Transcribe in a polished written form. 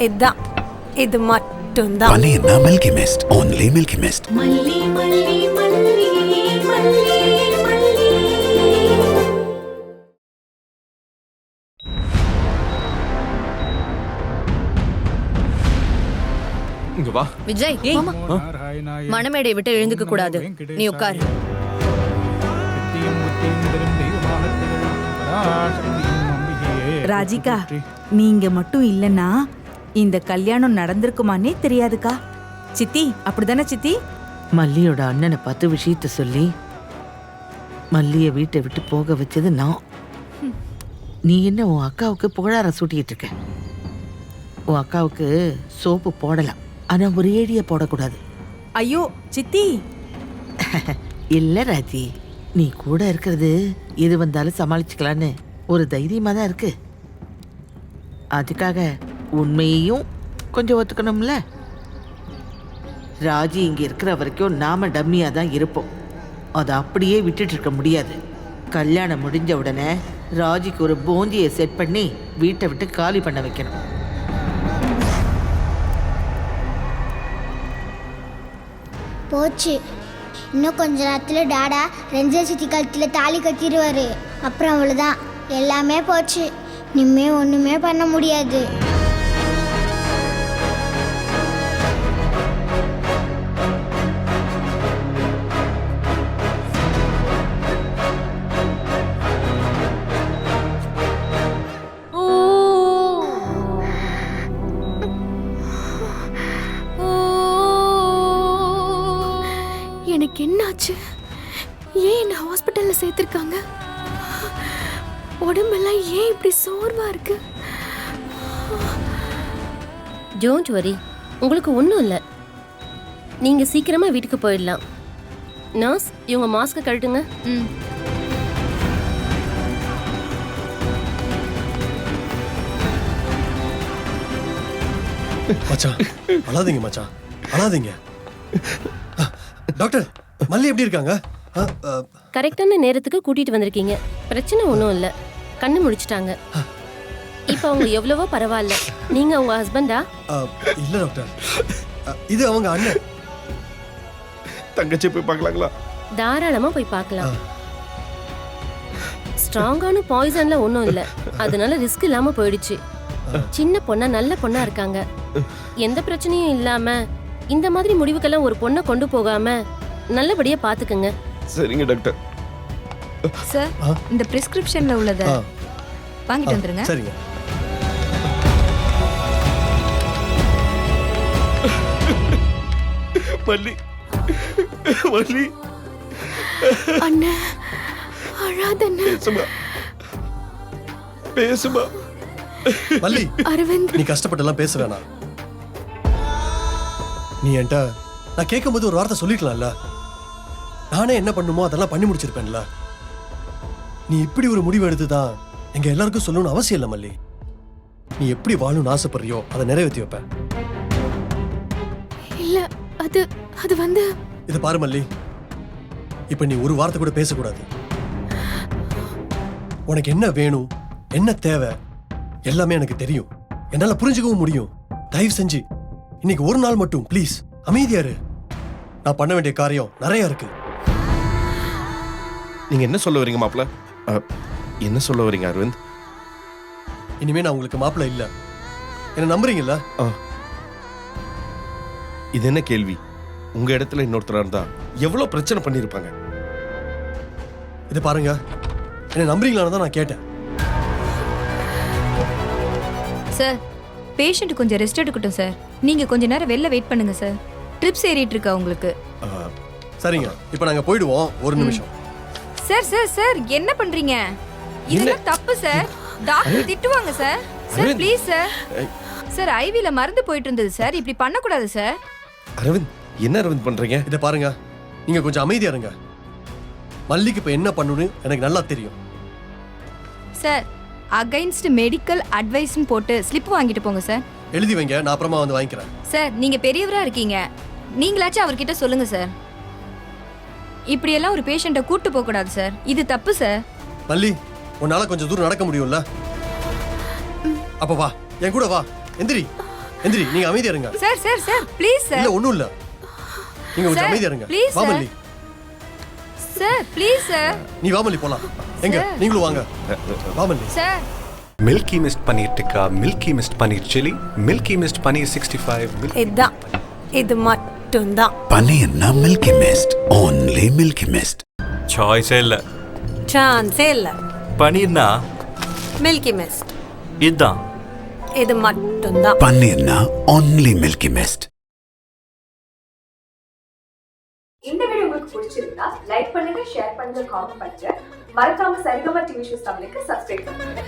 இதான், இது மட்டும்தான். மல்லினா Milky Mist, only Milky Mist. Malli Malli Malli Malli மல்லி. இங்க வா விஜய், மணமேடை விட்டு எழுந்துக்க கூடாது. நீ உட்காரு. ராஜிகா, நீங்க மட்டும் இல்லன்னா இந்த கல்யாணம் நடந்திருக்குமானே தெரியாதுக்கா. சித்தி, அப்படிதானே சித்தி? மல்லியோட அண்ணனை பார்த்து விஷயத்த சொல்லி மல்லிய வீட்டை விட்டு போக வச்சது நான். நீ என்ன உன் அக்காவுக்கு புகழார சூட்டிட்டு இருக்க? உன் அக்காவுக்கு சோப்பு போடலாம், ஆனா ஒரு ஏடிய போடக்கூடாது. ஐயோ சித்தி. இல்ல ராஜி, நீ கூட இருக்கிறது எது வந்தாலும் சமாளிச்சுக்கலான்னு ஒரு தைரியமா தான் இருக்கு. அதுக்காக உண்மையையும் கொஞ்சம் ஒத்துக்கணும்ல. ராஜி இங்க இருக்கிற வரைக்கும் நாம டம்மியா தான் இருப்போம். அதை அப்படியே விட்டுட்டு இருக்க முடியாது. கல்யாணம் முடிஞ்ச உடனே ராஜிக்கு ஒரு போந்தியை செட் பண்ணி வீட்டை விட்டு காலி பண்ண வைக்கணும். போச்சு. இன்னும் கொஞ்ச நேரத்துல டாடா ரஞ்சன் சித்தி கழுத்துல தாலி கட்டிடுவாரு. அப்புறம் அவ்வளவுதான், எல்லாமே போச்சு. இனிமே ஒண்ணுமே பண்ண முடியாது. எனக்கு என்னாச்சு? ஏன் என்ன ஹாஸ்பிட்டல்ல சேர்த்திருக்காங்க? உடம்பெல்லாம் ஏன் இப்படி சோர்வா இருக்கு? டோன்ட் வரி, உங்களுக்கு ஒன்றும் இல்லை. நீங்கள் சீக்கிரமாக வீட்டுக்கு போயிடலாம். நர்ஸ், இவங்க மாஸ்க்கை கழட்டுங்க. மச்சான், அழாதீங்க மச்சான், அழாதீங்க. டாக்டர், மல்லி எப்படி இருக்காங்க? கரெக்டான நேரத்துக்கு கூட்டிட்டு வந்திருக்கீங்க. பிரச்சனை ஒன்றும் இல்லை, கண்ணு முடிச்சிட்டாங்க. இப்போ அவங்க எவ்வளவோ பரவாயில்ல. நீங்க உங்க ஹஸ்பண்டா? இல்ல டாக்டர், இது அவங்க அண்ணன். தங்கச்சி போய் பார்க்கலாங்களா? தாராளமா போய் பார்க்கலாம். ஸ்ட்ராங்கான பாய்சன்ல ஒன்றும் இல்லை, அதனால ரிஸ்க் இல்லாம போயிடுச்சு. சின்ன பொண்ணா நல்ல பொண்ணா இருக்காங்க. எந்த பிரச்சனையும் இல்லாம இந்த மாதிரி முடிவுக்கெல்லாம் ஒரு பொண்ணை கொண்டு போகாம நல்லபடியா பாத்துக்கங்க. சரிங்க டாக்டர். சார், இந்த பிரிஸ்கிரிப்ஷன்ல உள்ளத வாங்கிட்டு வந்துருங்க. சரிங்க. மல்லி, மல்லி. அண்ணா, அழாதண்ணா. பேசுமா. மல்லி, அரவிந்த், நீ கஷ்டப்பட்டெல்லாம் பேச வேணாம். நீ என்கிட்ட நான் கேட்கும்போது ஒரு வார்த்தை சொல்லிக்கலாம்ல. நானே என்ன பண்ணுமோ அதெல்லாம் பண்ணி முடிச்சிருப்பேன்ல. நீ இப்படி ஒரு முடிவு எடுத்துதான் எங்க எல்லாருக்கும் சொல்லணும்னு அவசியம் இல்லை மல்லி. நீ எப்படி வாழணும்னு ஆசைப்படுறியோ அதை நிறைவேற்றி வைப்பேன். இல்ல, அது அது வந்து இதை பாரு மல்லி, இப்ப நீ ஒரு வார்த்தை கூட பேசக்கூடாது. உனக்கு என்ன வேணும், என்ன தேவை, எல்லாமே எனக்கு தெரியும். என்னால புரிஞ்சுக்கவும் முடியும். தயவு செஞ்சு இன்னைக்கு ஒரு நாள் மட்டும் ப்ளீஸ் அமைதியா இரு. நான் பண்ண வேண்டிய காரியம் நிறைய இருக்கு. நீங்க என்ன சொல்ல வரீங்க மாப்பிள்ள? என்ன சொல்ல வரீங்க அரவிந்த்? இனிமே நான் உங்களுக்கு மாப்பிள்ள இல்ல. என்ன நம்புறீங்கல்ல? இது என்ன கேள்வி? உங்க இடத்துல இன்னொருத்தரா இருந்தா எவ்வளவு பிரச்சனை பண்ணிருப்பாங்க. இதை பாருங்க, என்ன நம்புறீங்களான்னு தான் நான் கேட்டேன். சார், பேஷண்ட் கொஞ்சம் ரெஸ்ட் எடுக்கட்டும் சார். நீங்க கொஞ்ச நேரம் வெளில வெயிட் பண்ணுங்க சார். ட்ரிப்ஸ் ஏறிட்டு இருக்கா உங்களுக்கு. சரிங்க, இப்போ நாங்க போய்டுவோம். ஒரு நிமிஷம். சார் சார் சார், என்ன பண்றீங்க? இதெல்லாம் தப்பு சார். டாக்டர் திட்டுவாங்க sir. Sir please sir. Sir, ஐவில மருந்து போயிட்டு இருந்தது சார். இப்படி பண்ண கூடாது சார். அரவிந்த், என்ன அரவிந்த் பண்றீங்க? இதை பாருங்க, நீங்க கொஞ்சம் அமைதியா இருங்க. மல்லிக்கு இப்ப என்ன பண்ணணும்னு எனக்கு நல்லா தெரியும். சார், அகைன்ஸ்ட் மெடிக்கல் அட்வைஸ்னு போட்டு ஸ்லிப் வாங்கிட்டு போங்க சார். எழுதி வைங்க, நான் அப்புறமா வந்து வாங்கிக்கிறேன். சார், நீங்க பெரியவரா இருக்கீங்க, நீங்களாச்சும் அவர்கிட்ட சொல்லுங்க சார். இப்படியெல்லாம் ஒரு பேஷண்ட்டை கூட்டு போக கூடாது சார். இது தப்பு சார். மல்லி, உன்னால கொஞ்சம் தூரம் நடக்க முடியும்ல? அப்ப வா, என் கூட வா. எந்திரி. எந்திரி நீங்க அமைதியா இருங்க. சார் சார் சார் ப்ளீஸ் இல்ல சார் ஒண்ணும் இல்ல, நீங்க கொஞ்சம் சார், அமைதியா இருங்க. please, வா sir. மல்லி, சார் ப்ளீஸ் சார் நீ வா மல்லி போலாம். எங்க நீங்களும் வாங்க. வா Malli. Sir Milky Mist paneer tikka, Milky Mist paneer chilli, Milky Mist paneer 65. இதுதான், இது மட்டும்தான். பன்னீர்னா Milky Mist, only Milky Mist. சாய்ஸே இல்லை. சான்ஸே இல்ல. பன்னீர்னா மில்கி மிஸ்ட், இதுதான். இது மட்டும்தான். பன்னீர்னா only மில்கி மிஸ்ட். இந்த வீடியோ உங்களுக்கு பிடிச்சிருந்தா லைக் பண்ணுங்க, ஷேர் பண்ணுங்க, காமெண்ட் பண்ணுங்க. மறக்காம சரிகமா டிவி ஷோஸ் தமிழுக்கு சப்ஸ்கிரைப் பண்ணுங்க.